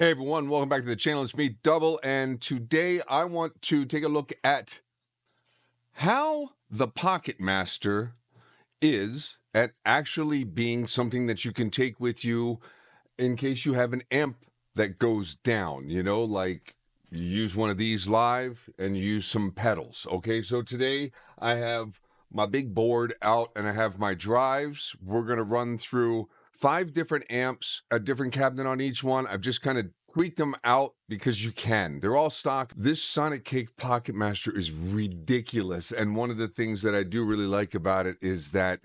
Hey everyone, welcome back to the channel. It's me, Double, and today I want to take a look at how the Pocket Master is at actually being something that you can take with you in case you have an amp that goes down, you know, like you use one of these live and you use some pedals. Okay, so today I have my big board out and I have my drives. We're going to run through 5 different amps, a different cabinet on each one. I've just kind of tweaked them out because you can. They're all stock. This Sonicake Pocket Master is ridiculous. And one of the things that I do really like about it is that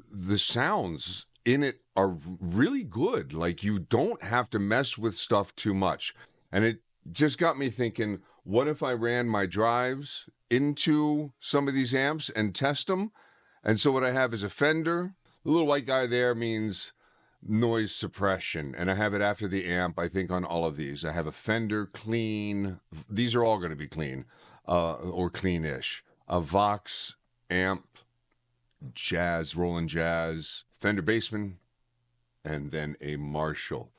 the sounds in it are really good. Like, you don't have to mess with stuff too much. And it just got me thinking, what if I ran my drives into some of these amps and test them? And so what I have is a Fender. The little white guy there means noise suppression, and I have it after the amp, I think, on all of these. I have a Fender clean. These are all going to be clean, or clean-ish. A Vox amp, Jazz, Roland Jazz, Fender Bassman, and then a Marshall.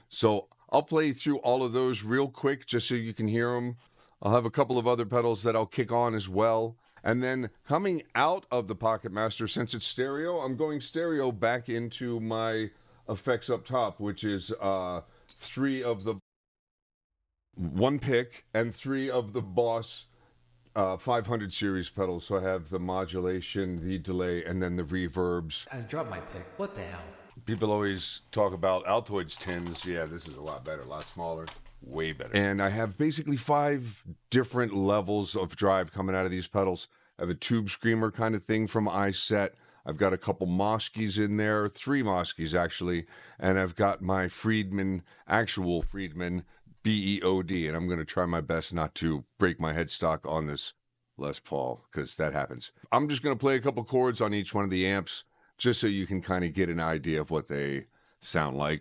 So I'll play through all of those real quick just so you can hear them. I'll have a couple of other pedals that I'll kick on as well. And then coming out of the Pocket Master, since it's stereo, I'm going stereo back into my effects up top, which is 3 of the one pick and 3 of the Boss 500 series pedals. So I have the modulation, the delay, and then the reverbs. I dropped my pick. What the hell? People always talk about Altoids tins. Yeah, this is a lot better, a lot smaller, way better. And I have basically 5 different levels of drive coming out of these pedals. I have a tube screamer kind of thing from iSet. I've got a couple Moskys in there, 3 Moskys actually, and I've got my actual Friedman BE-OD, and I'm going to try my best not to break my headstock on this Les Paul, because that happens. I'm just going to play a couple chords on each one of the amps, just so you can kind of get an idea of what they sound like.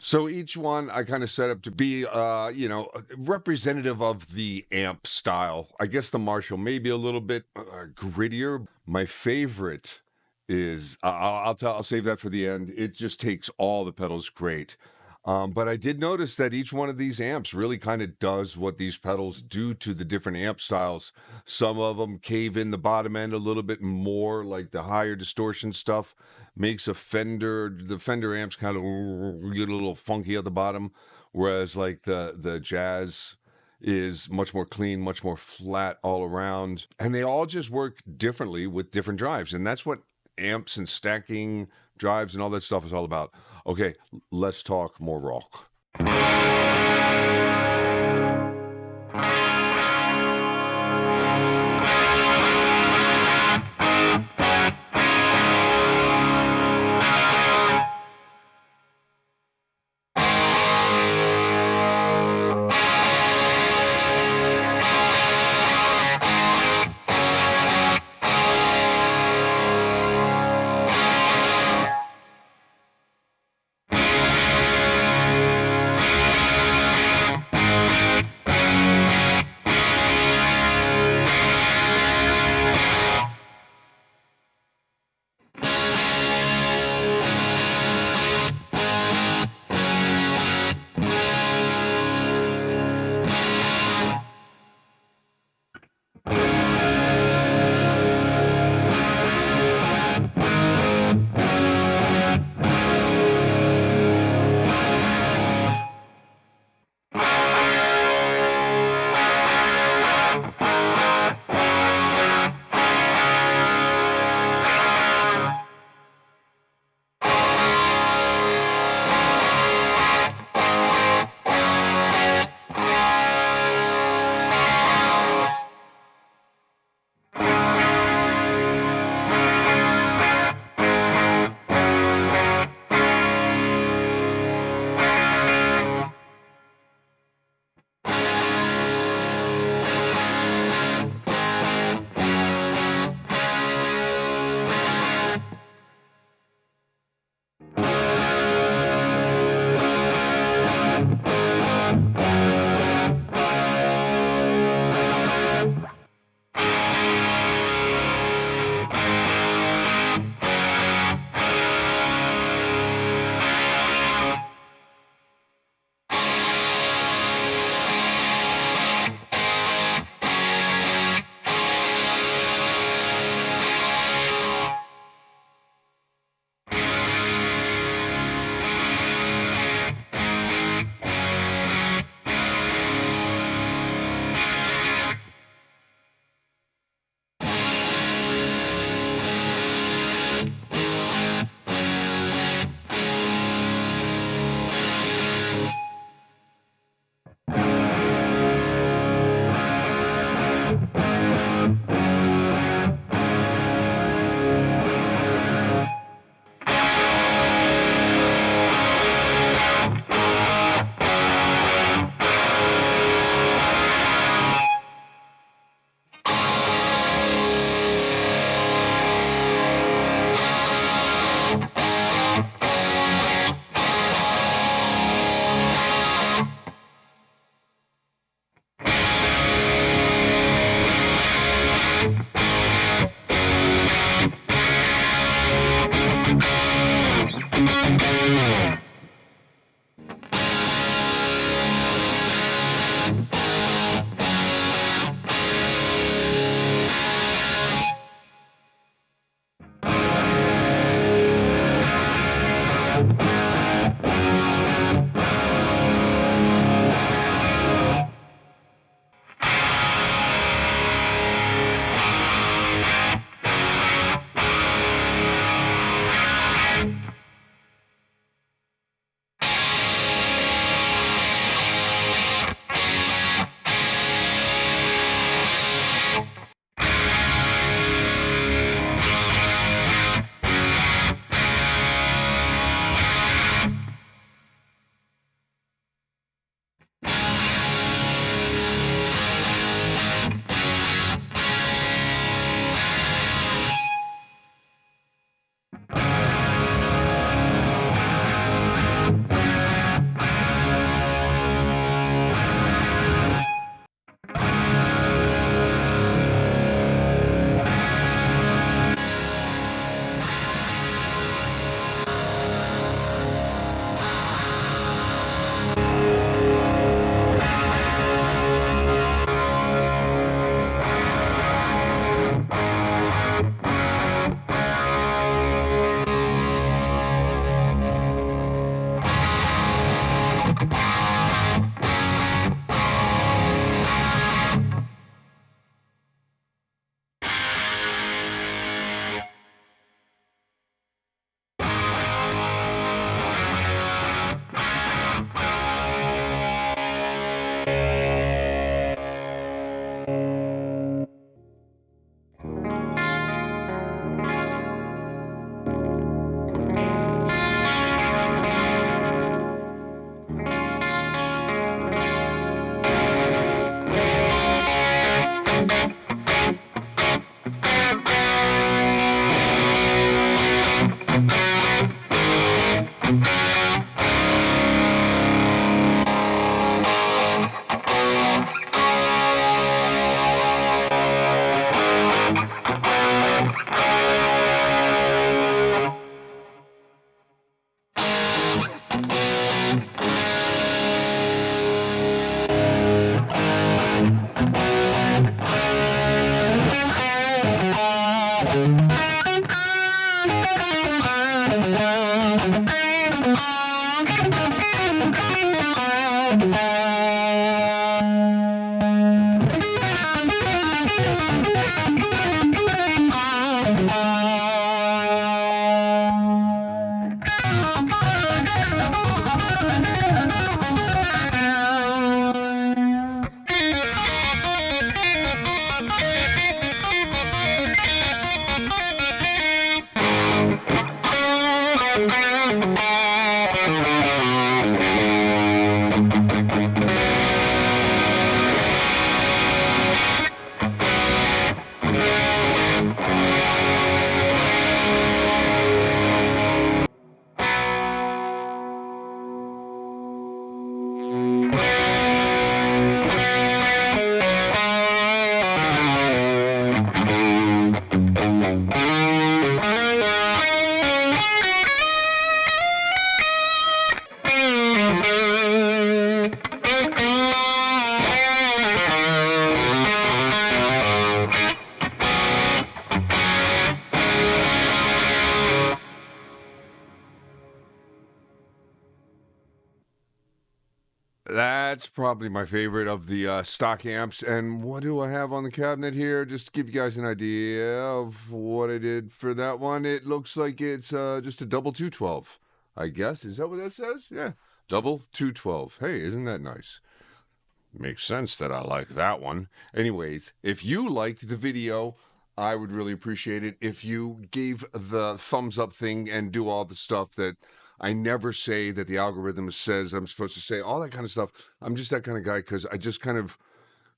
So each one I kind of set up to be, representative of the amp style. I guess the Marshall may be a little bit grittier. My favorite is, I'll save that for the end. It just takes all the pedals great. But I did notice that each one of these amps really kind of does what these pedals do to the different amp styles. Some of them cave in the bottom end a little bit more, like the higher distortion stuff makes the Fender amps kind of get a little funky at the bottom, whereas like the Jazz is much more clean, much more flat all around. And they all just work differently with different drives. And that's what amps and stacking drives and all that stuff is all about. Okay, let's talk more rock. That's probably my favorite of the stock amps. And what do I have on the cabinet here? Just to give you guys an idea of what I did for that one. It looks like it's just a double 212, I guess. Is that what that says? Yeah, double 212. Hey, isn't that nice? Makes sense that I like that one. Anyways, if you liked the video, I would really appreciate it if you gave the thumbs up thing and do all the stuff that I never say that the algorithm says I'm supposed to say, all that kind of stuff. I'm just that kind of guy because I just kind of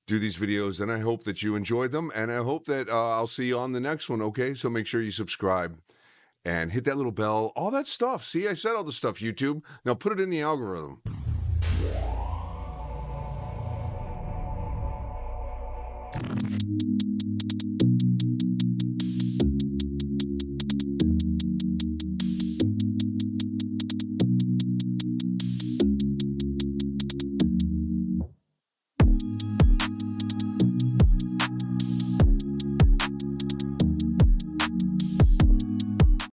do these videos, and I hope that you enjoyed them, and I hope that I'll see you on the next one, okay? So make sure you subscribe and hit that little bell, all that stuff. See, I said all the stuff, YouTube. Now put it in the algorithm.